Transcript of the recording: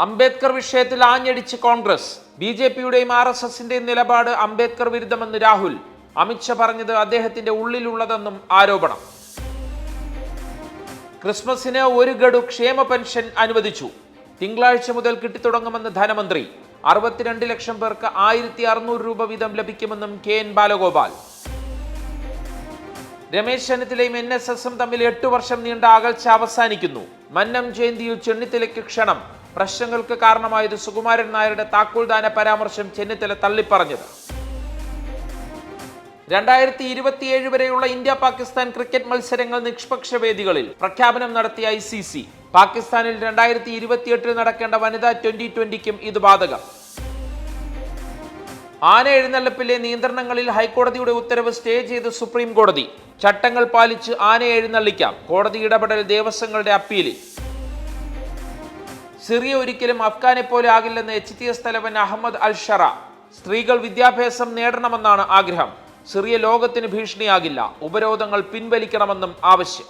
അംബേദ്കർ വിഷയത്തിൽ ആഞ്ഞടിച്ച് കോൺഗ്രസ്. ബിജെപിയുടെയും RSSന്റെയും നിലപാട് അംബേദ്കർ വിരുദ്ധമെന്ന് രാഹുൽ. അമിത്ഷാ പറഞ്ഞത് അദ്ദേഹത്തിന്റെ ഉള്ളിലുള്ളതെന്നും ആരോപണം. ക്രിസ്മസിന് 1 ഗഡു ക്ഷേമ പെൻഷൻ അനുവദിച്ചു. തിങ്കളാഴ്ച മുതൽ കിട്ടിത്തുടങ്ങുമെന്ന് ധനമന്ത്രി. 62 ലക്ഷം പേർക്ക് 1600 രൂപ വീതം ലഭിക്കുമെന്നും KN ബാലഗോപാൽ. രമേശ് ചെന്നിത്തലയും NSSും തമ്മിൽ 8 വർഷം നീണ്ട അകൽച്ച അവസാനിക്കുന്നു. മന്നം ജയന്തിയിൽ ചെന്നിത്തലയ്ക്ക് ക്ഷണം. പ്രശ്നങ്ങൾക്ക് കാരണമായത് സുകുമാരൻ നായരുടെ താക്കോൽദാന പരാമർശം ചെന്നിത്തല തള്ളിപ്പറഞ്ഞത്. 2027 വരെയുള്ള ഇന്ത്യ പാകിസ്ഥാൻ ക്രിക്കറ്റ് മത്സരങ്ങൾ നിഷ്പക്ഷ വേദികളിൽ പ്രഖ്യാപനം നടത്തിയ ICC. പാകിസ്ഥാനിൽ 2028 നടക്കേണ്ട വനിതാ T20ക്കും ഇത് ബാധകം. ആന എഴുന്നള്ളിപ്പിലെ നിയന്ത്രണങ്ങളിൽ ഹൈക്കോടതിയുടെ ഉത്തരവ് സ്റ്റേ ചെയ്ത് സുപ്രീം കോടതി. ചട്ടങ്ങൾ പാലിച്ച് ആനയെ എഴുന്നള്ളിക്കാം. കോടതി ഇടപെടൽ ദേവസ്വങ്ങളുടെ അപ്പീലിൽ. സിറിയ ഒരിക്കലും അഫ്ഗാനെ പോലെ ആകില്ലെന്ന് HTS തലവൻ അഹമ്മദ് അൽ-ഷറ. സ്ത്രീകൾ വിദ്യാഭ്യാസം നേടണമെന്നാണ് ആഗ്രഹം. സിറിയ ലോകത്തിന് ഭീഷണിയാകില്ല. ഉപരോധങ്ങൾ പിൻവലിക്കണമെന്നും ആവശ്യം.